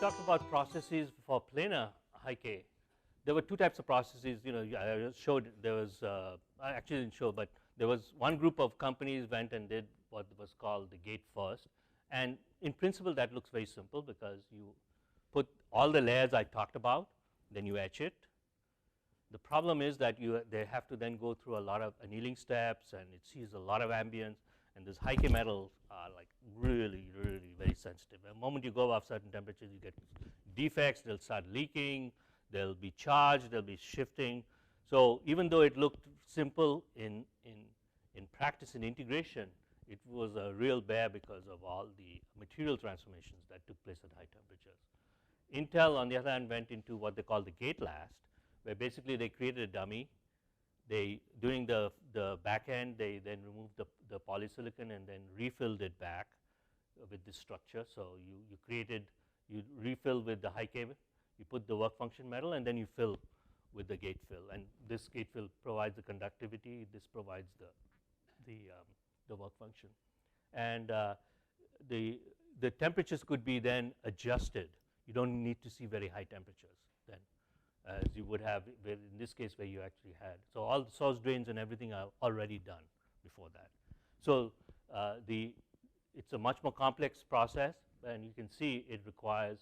talked about processes for planar high K. There were two types of processes. I showed there was I actually didn't show, but there was one group of companies went and did what was called the gate first, and in principle that looks very simple because you put all the layers I talked about, then you etch it. The problem is that they have to then go through a lot of annealing steps, and it sees a lot of ambience, and these high K metals are like really very sensitive. The moment you go above certain temperatures, you get defects, they'll start leaking, they'll be charged, they'll be shifting. So even though it looked simple in practice and integration, it was a real bear because of all the material transformations that took place at high temperatures. Intel, on the other hand, went into what they call the gate last, where basically they created a dummy. During the back end, they then removed the polysilicon and then refilled it back with this structure. So you refill with the high K, you put the work function metal, and then you fill with the gate fill. And this gate fill provides the conductivity. This provides the work function. And the temperatures could be then adjusted. You don't need to see very high temperatures then, as you would have in this case where you actually had. So all the source drains and everything are already done before that. So it's a much more complex process, and you can see it requires,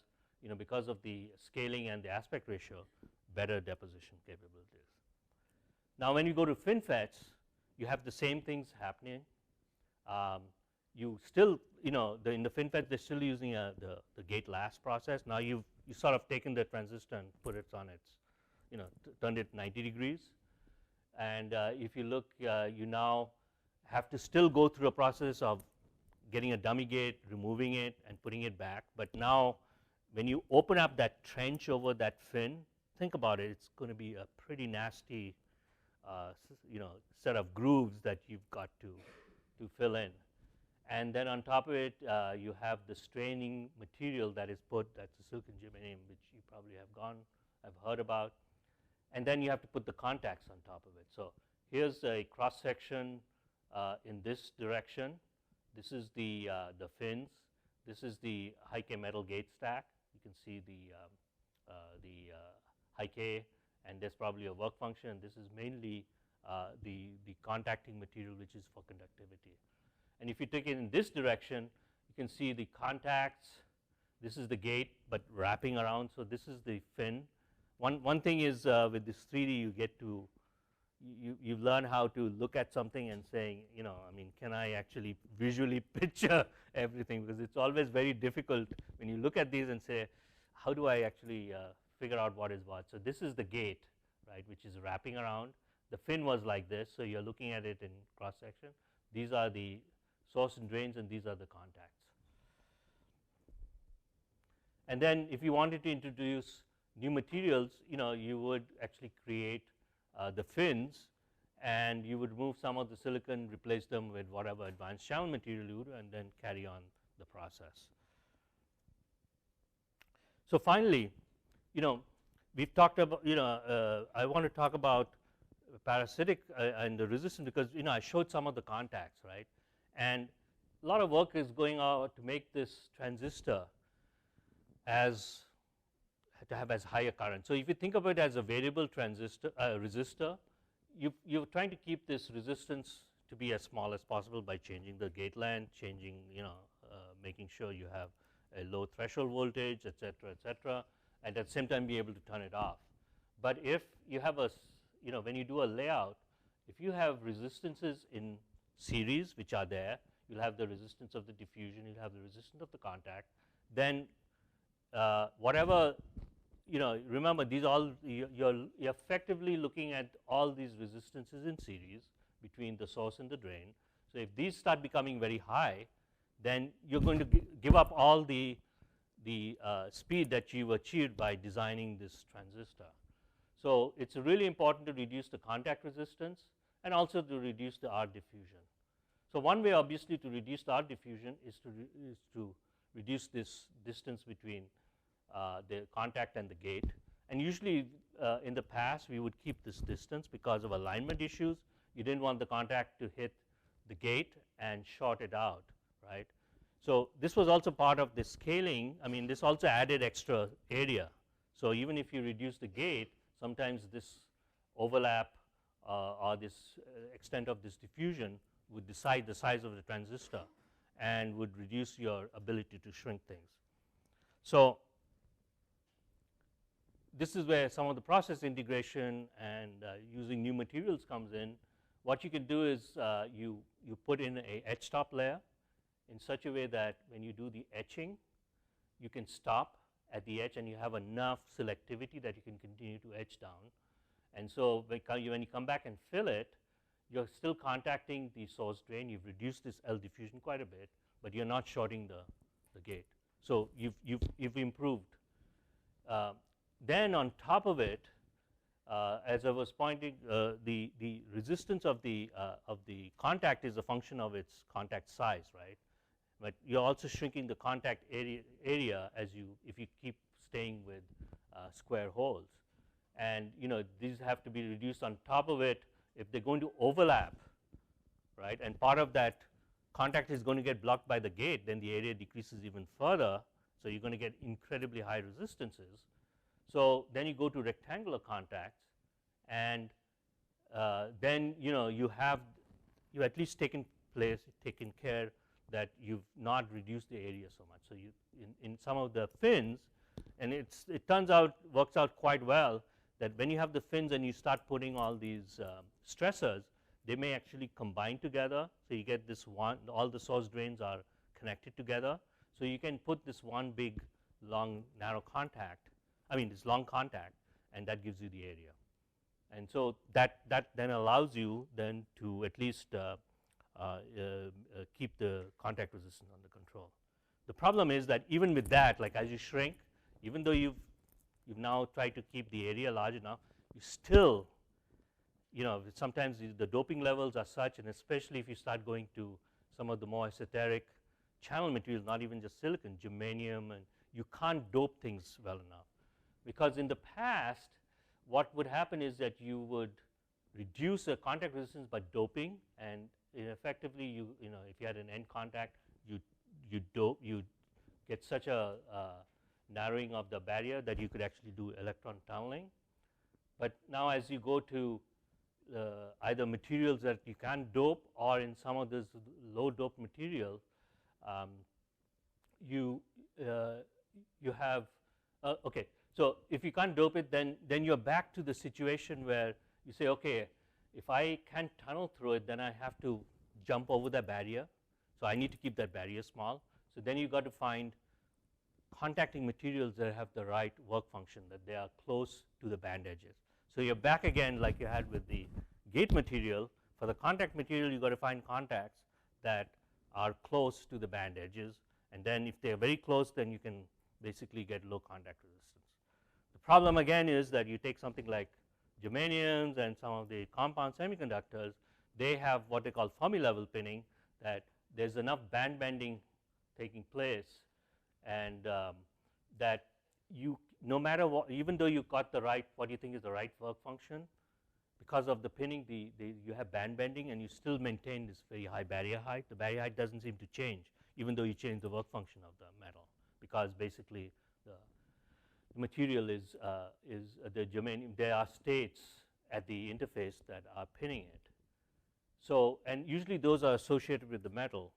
because of the scaling and the aspect ratio, better deposition capabilities. Now when you go to FinFETs, you have the same things happening. You still, in the FinFET, they're still using the gate last process. Now you sort of taken the transistor and put it on its, turned it 90 degrees. And if you look, you now have to still go through a process of getting a dummy gate, removing it, and putting it back. But now when you open up that trench over that fin, think about it, it's going to be a pretty nasty set of grooves that you've got to fill in. And then on top of it, you have the straining material that is put, that's the silicon germanium, which you probably have heard about. And then you have to put the contacts on top of it. So here's a cross section in this direction. This is the fins. This is the high K metal gate stack. You can see the high K, and there's probably a work function. This is mainly the contacting material, which is for conductivity. And if you take it in this direction, you can see the contacts. This is the gate, but wrapping around. So this is the fin. One thing is with this 3D, you get to you learn how to look at something and saying, can I actually visually picture everything? Because it's always very difficult when you look at these and say, how do I actually figure out what is what? So this is the gate, right, which is wrapping around. The fin was like this, so you're looking at it in cross section. These are the source and drains, and these are the contacts. And then if you wanted to introduce new materials, you would actually create the fins, and you would remove some of the silicon, replace them with whatever advanced channel material you would, and then carry on the process. So finally, we've talked about, I want to talk about parasitic and the resistance because, I showed some of the contacts, right? And a lot of work is going on to make this transistor to have as high a current. So if you think of it as a variable transistor resistor, you're trying to keep this resistance to be as small as possible by changing the gate length, changing, making sure you have a low threshold voltage, et cetera, and at the same time be able to turn it off. But if you have when you do a layout, if you have resistances in series, which are there, you'll have the resistance of the diffusion, you'll have the resistance of the contact, then whatever, remember these all, you're effectively looking at all these resistances in series between the source and the drain. So if these start becoming very high, then you're going to give up all the speed that you've achieved by designing this transistor. So it's really important to reduce the contact resistance and also to reduce the R diffusion. So one way obviously to reduce the R diffusion is to reduce this distance between the contact and the gate. And usually in the past we would keep this distance because of alignment issues. You didn't want the contact to hit the gate and short it out, right? So this was also part of the scaling. I mean, this also added extra area. So even if you reduce the gate, sometimes this overlap or this extent of this diffusion would decide the size of the transistor and would reduce your ability to shrink things. So this is where some of the process integration and using new materials comes in. What you can do is you put in a etch top layer in such a way that when you do the etching, you can stop at the etch and you have enough selectivity that you can continue to etch down. And so when you come back and fill it, you're still contacting the source drain. You've reduced this L diffusion quite a bit, but you're not shorting the gate. So you've improved. Then on top of it, as I was pointing, the resistance of the contact is a function of its contact size, right? But you're also shrinking the contact area as if you keep staying with square holes. And these have to be reduced on top of it if they're going to overlap, right? And part of that contact is going to get blocked by the gate, then the area decreases even further. So you're going to get incredibly high resistances. So then you go to rectangular contacts, and then you at least taken care that you've not reduced the area so much. So you in some of the fins, and it works out quite well that when you have the fins and you start putting all these stressors, they may actually combine together. So you get this one, all the source drains are connected together. So you can put this one big long narrow contact, this long contact, and that gives you the area. And so that then allows you then to at least keep the contact resistance under control. The problem is that even with that, like as you shrink, even though you've now tried to keep the area large enough, you still, sometimes the doping levels are such, and especially if you start going to some of the more esoteric channel materials, not even just silicon, germanium, and you can't dope things well enough. Because in the past, what would happen is that you would reduce the contact resistance by doping, and effectively if you had an end contact, you get such a narrowing of the barrier that you could actually do electron tunneling. But now as you go to either materials that you can dope, or in some of this low dope material, you have okay. So if you can't dope it, then you're back to the situation where you say, okay, if I can't tunnel through it, then I have to jump over the barrier. So I need to keep that barrier small. So then you've got to find contacting materials that have the right work function, that they are close to the band edges. So you're back again like you had with the gate material. For the contact material, you've got to find contacts that are close to the band edges, and then if they're very close, then you can basically get low contact resistance. The problem again is that you take something like germaniums and some of the compound semiconductors, they have what they call Fermi level pinning, that there's enough band bending taking place, and that no matter what, even though you got the right, what you think is the right work function, because of the pinning, you have band bending, and you still maintain this very high barrier height. The barrier height doesn't seem to change, even though you change the work function of the metal, because basically the material is the germanium. There are states at the interface that are pinning it. So, and usually those are associated with the metal.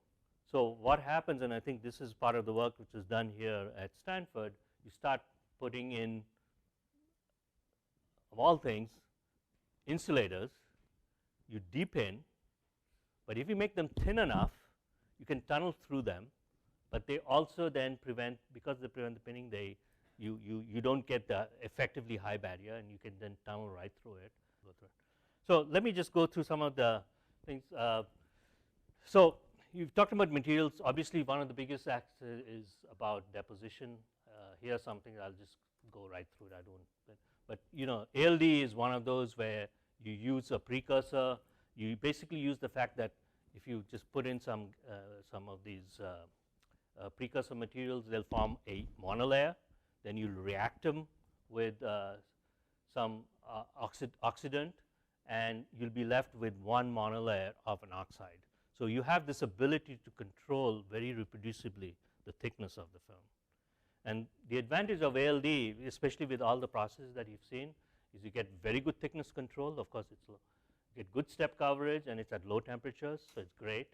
So what happens, and I think this is part of the work which is done here at Stanford, you start putting in, of all things, insulators. You depin, but if you make them thin enough, you can tunnel through them, but they also then prevent, because they prevent the pinning, you don't get the effectively high barrier, and you can then tunnel right through it. So let me just go through some of the things. So you've talked about materials. Obviously, one of the biggest acts is about deposition. Here's something I'll just go right through it. I don't, but ALD is one of those where you use a precursor. You basically use the fact that if you just put in some of these precursor materials, they'll form a monolayer. Then you'll react them with some oxidant, and you'll be left with one monolayer of an oxide. So you have this ability to control very reproducibly the thickness of the film. And the advantage of ALD, especially with all the processes that you've seen, is you get very good thickness control. Of course, you get good step coverage, and it's at low temperatures, so it's great.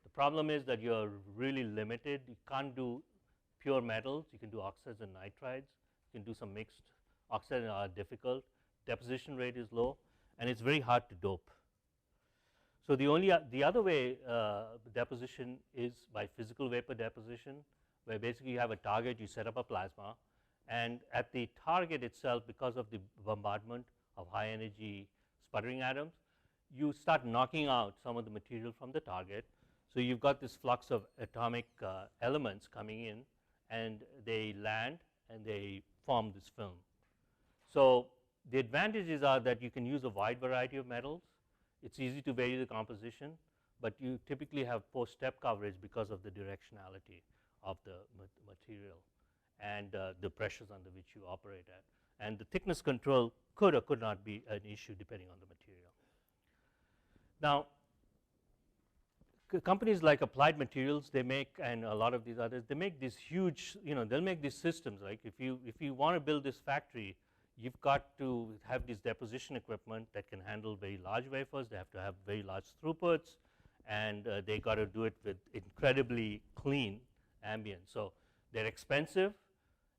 The problem is that you're really limited. You can't do pure metals. You can do oxides and nitrides. You can do some mixed oxides are difficult. Deposition rate is low, and it's very hard to dope. So the other way deposition is by physical vapor deposition, where basically you have a target, you set up a plasma, and at the target itself, because of the bombardment of high energy sputtering atoms, you start knocking out some of the material from the target. So you've got this flux of atomic elements coming in, and they land and they form this film. So the advantages are that you can use a wide variety of metals. It's easy to vary the composition, but you typically have post step coverage because of the directionality of the material and the pressures under which you operate at. And the thickness control could or could not be an issue depending on the material. Now, companies like Applied Materials, they make, and a lot of these others, they make these huge, they'll make these systems. Like if you want to build this factory, you've got to have this deposition equipment that can handle very large wafers. They have to have very large throughputs, and they got to do it with incredibly clean ambient. So they're expensive,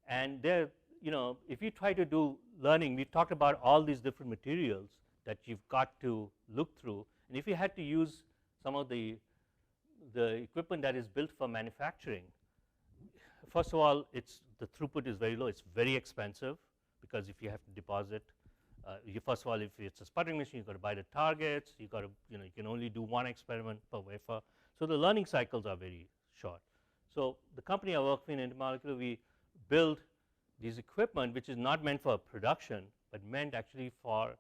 and they're, if you try to do learning, we talked about all these different materials that you've got to look through, and if you had to use some of the equipment that is built for manufacturing, first of all, the throughput is very low. It's very expensive, because if you have to deposit, first of all, if it's a sputtering machine, you've got to buy the targets, you got to, you can only do one experiment per wafer. So the learning cycles are very short. So the company I work in Intermolecular, we build these equipment which is not meant for production, but meant actually for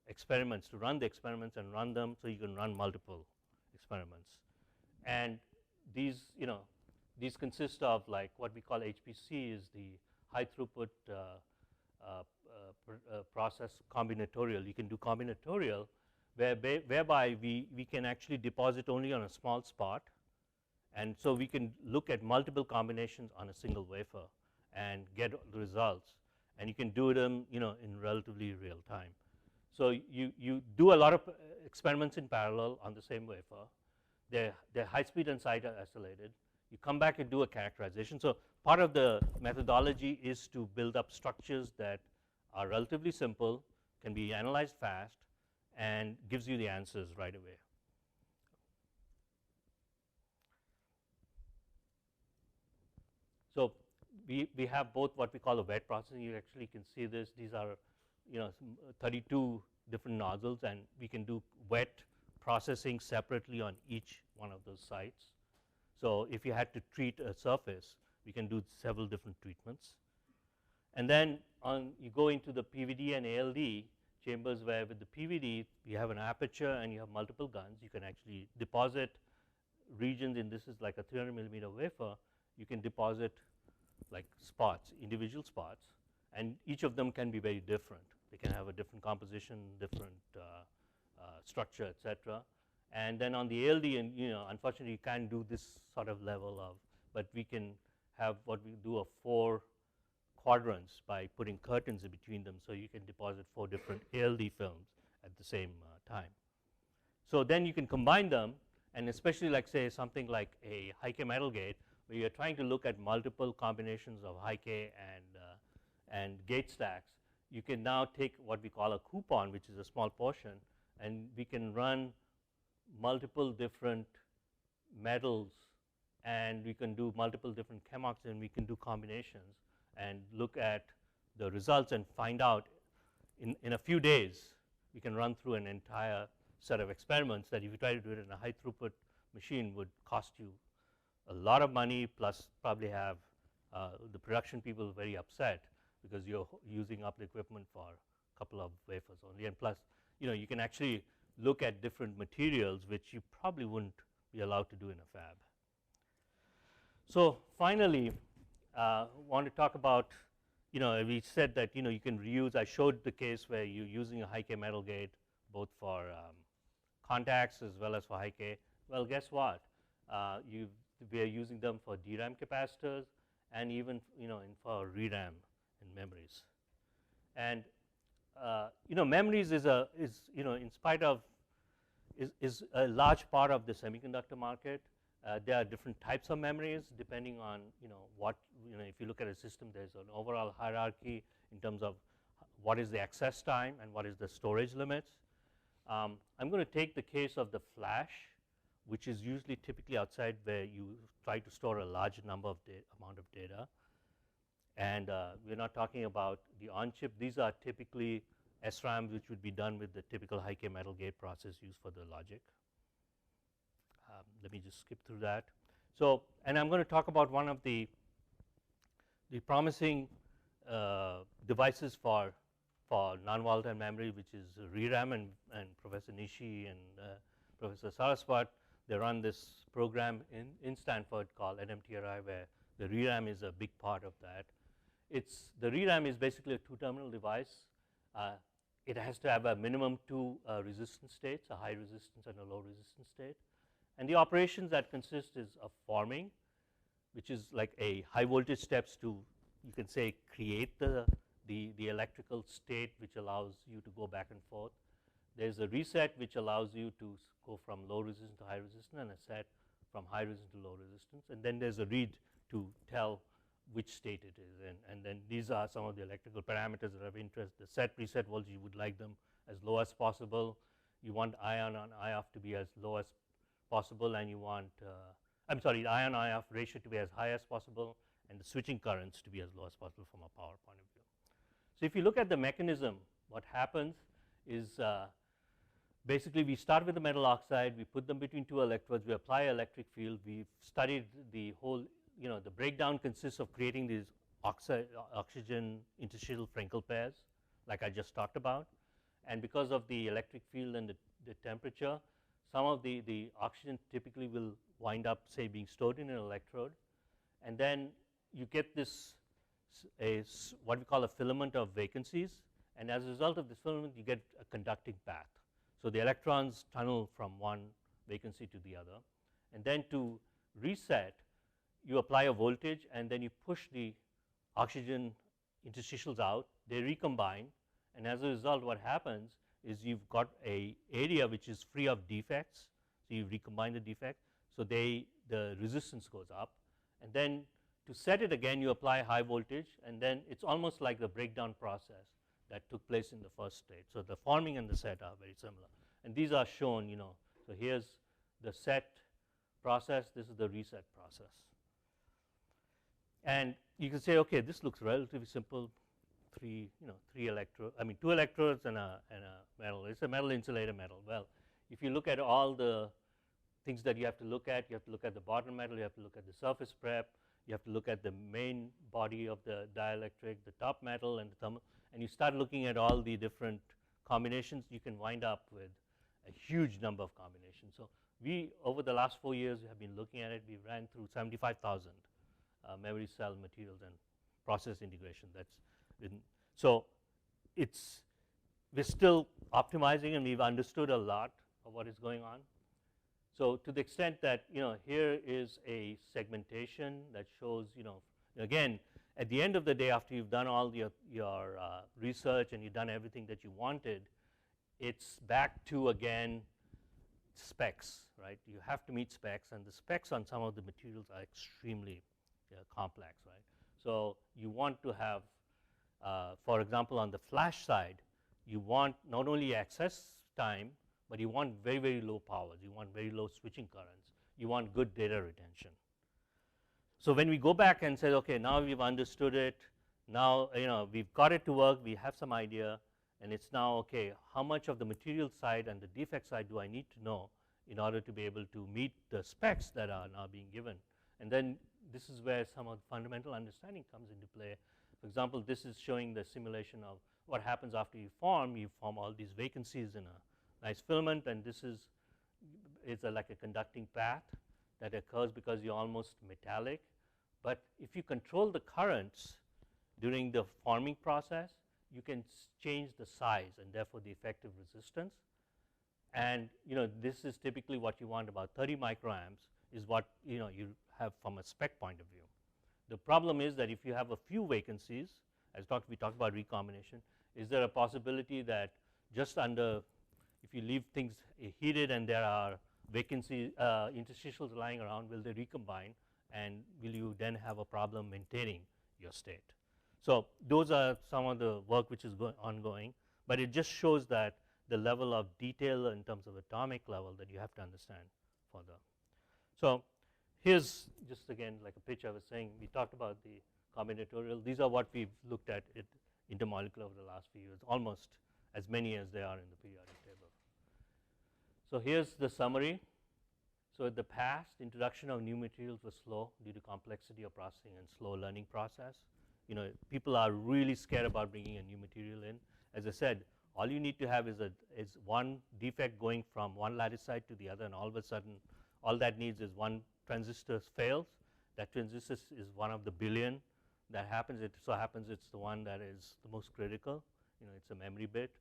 experiments, to run the experiments and run them so you can run multiple experiments. And these, these consist of like what we call HPC, is the high throughput process combinatorial. You can do combinatorial, whereby we can actually deposit only on a small spot, and so we can look at multiple combinations on a single wafer and get the results, and you can do them in relatively real time. So you do a lot of experiments in parallel on the same wafer. They're high speed and site isolated. You come back and do a characterization. So part of the methodology is to build up structures that are relatively simple, can be analyzed fast, and gives you the answers right away. So we have both what we call a wet processing. You actually can see this. These are 32 different nozzles, and we can do wet processing separately on each one of those sites. So if you had to treat a surface, we can do several different treatments. And then you go into the PVD and ALD chambers, where with the PVD you have an aperture and you have multiple guns. You can actually deposit regions in, this is like a 300 millimeter wafer. You can deposit like spots, individual spots, and each of them can be very different. They can have a different composition, different structure, etc. And then on the ALD, and unfortunately you can't do this sort of level of, but we can have what we do of 4 quadrants by putting curtains in between them, so you can deposit 4 different ALD films at the same time. So then you can combine them, and especially like say something like a high K metal gate, where you're trying to look at multiple combinations of high K and gate stacks. You can now take what we call a coupon, which is a small portion, and we can run multiple different metals, and we can do multiple different chemox, and we can do combinations and look at the results and find out in a few days. We can run through an entire set of experiments that if you try to do it in a high throughput machine would cost you a lot of money, plus probably have the production people very upset because you're using up the equipment for a couple of wafers only, and plus you can actually look at different materials which you probably wouldn't be allowed to do in a fab. So finally, want to talk about, we said that you can reuse. I showed the case where you're using a high K metal gate both for contacts as well as for high K. Well, guess what? We are using them for DRAM capacitors and even for ReRAM in memories. And memories is in spite of is a large part of the semiconductor market. There are different types of memories depending on what if you look at a system, there's an overall hierarchy in terms of what is the access time and what is the storage limits. I'm going to take the case of the flash, which is usually typically outside where you try to store a large number of amount of data. And we're not talking about the on-chip. These are typically SRAMs, which would be done with the typical high-K metal gate process used for the logic. Let me just skip through that. So, and I'm going to talk about one of the promising devices for non-volatile memory, which is ReRAM, and Professor Nishi and Professor Saraswat, they run this program in Stanford called NMTRI, where the ReRAM is a big part of that. The ReRAM is basically a two-terminal device. It has to have a minimum two resistance states, a high resistance and a low resistance state. And the operations that consist is of forming, which is like a high voltage steps to, you can say, create the electrical state which allows you to go back and forth. There's a reset which allows you to go from low resistance to high resistance, and a set from high resistance to low resistance. And then there's a read to tell which state it is. And then these are some of the electrical parameters that are of interest. The set preset voltage, you would like them as low as possible. You want ion on IOF to be as low as possible, and you want, I'm sorry, the ion IOF ratio to be as high as possible, and the switching currents to be as low as possible from a power point of view. So if you look at the mechanism, what happens is basically we start with the metal oxide, we put them between two electrodes, we apply electric field, we've studied the whole, the breakdown consists of creating these oxygen interstitial Frenkel pairs, like I just talked about. And because of the electric field and the temperature, some of the oxygen typically will wind up, say, being stored in an electrode. And then you get this, what we call a filament of vacancies. And as a result of this filament, you get a conducting path. So the electrons tunnel from one vacancy to the other. And then to reset, you apply a voltage, and then you push the oxygen interstitials out. They recombine. And as a result, what happens is you've got a area which is free of defects. So you recombine the defect. So the resistance goes up. And then to set it again, you apply high voltage, and then it's almost like the breakdown process that took place in the first state. So the forming and the set are very similar. And these are shown, so here's the set process, this is the reset process. And you can say, okay, this looks relatively simple. Two electrodes and a metal. It's a metal insulator metal. Well, if you look at all the things that you have to look at the bottom metal, you have to look at the surface prep, you have to look at the main body of the dielectric, the top metal, and the thermal, and you start looking at all the different combinations, you can wind up with a huge number of combinations. So we, over the last 4 years, have been looking at it. We ran through 75,000 memory cell materials and process integration. So we're still optimizing, and we've understood a lot of what is going on. So to the extent that, here is a segmentation that shows, again, at the end of the day, after you've done all your research and you've done everything that you wanted, it's back to, again, specs, right? You have to meet specs, and the specs on some of the materials are extremely complex, right? So you want to have, for example, on the flash side, you want not only access time, but you want very, very low powers. You want very low switching currents. You want good data retention. So when we go back and say, okay, now we've understood it, now we've got it to work, we have some idea, and it's now, okay, how much of the material side and the defect side do I need to know in order to be able to meet the specs that are now being given? And then this is where some of the fundamental understanding comes into play. For example, this is showing the simulation of what happens after you form. You form all these vacancies in a nice filament, and this is like a conducting path that occurs because you're almost metallic. But if you control the currents during the forming process, you can change the size and therefore the effective resistance. and this is typically what you want. About 30 microamps is what you have from a spec point of view. The problem is that if you have a few vacancies, as we talked about recombination, is there a possibility that just under, if you leave things heated and there are vacancy interstitials lying around, will they recombine, and will you then have a problem maintaining your state? So those are some of the work which is ongoing, but it just shows that the level of detail in terms of atomic level that you have to understand for the. So here's just again like a picture I was saying. We talked about the combinatorial. These are what we've looked at intermolecular over the last few years, almost as many as there are in the periodic table. So here's the summary. So in the past, introduction of new materials was slow due to complexity of processing and slow learning process. People are really scared about bringing a new material in. As I said, all you need to have is one defect going from one lattice site to the other, and all of a sudden, all that needs is one transistor fails. That transistor is one of the billion that happens. It so happens it's the one that is the most critical. It's a memory bit,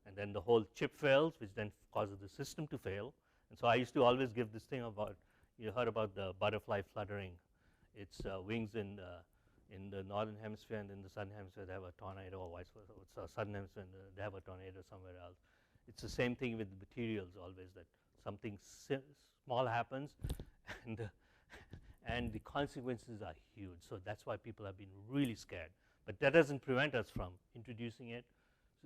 and then the whole chip fails, which then causes the system to fail. And so I used to always give this thing about, you heard about the butterfly fluttering its wings in the northern hemisphere, and in the southern hemisphere they have a tornado, or vice versa. It's a southern hemisphere and they have a tornado somewhere else. It's the same thing with materials always, that something small happens and the consequences are huge. So that's why people have been really scared. But that doesn't prevent us from introducing it,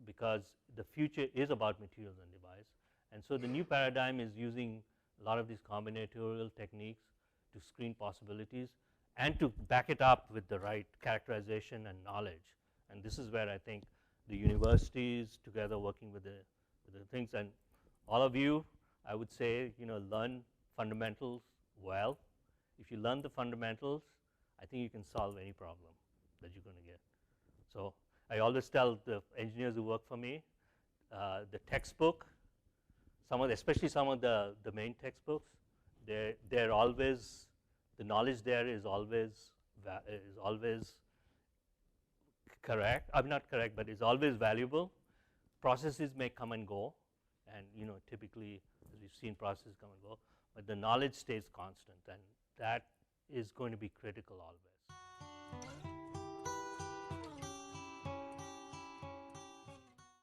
because the future is about materials and device. And so the new paradigm is using a lot of these combinatorial techniques to screen possibilities and to back it up with the right characterization and knowledge. And this is where I think the universities together working with the things, and all of you, I would say, learn fundamentals well. If you learn the fundamentals, I think you can solve any problem that you're going to get. So I always tell the engineers who work for me, the textbook, especially some of the main textbooks, they're always, the knowledge there is always correct. I'm not correct, but it's always valuable. Processes may come and go, and typically, as we've seen, processes come and go, but the knowledge stays constant, and that is going to be critical always.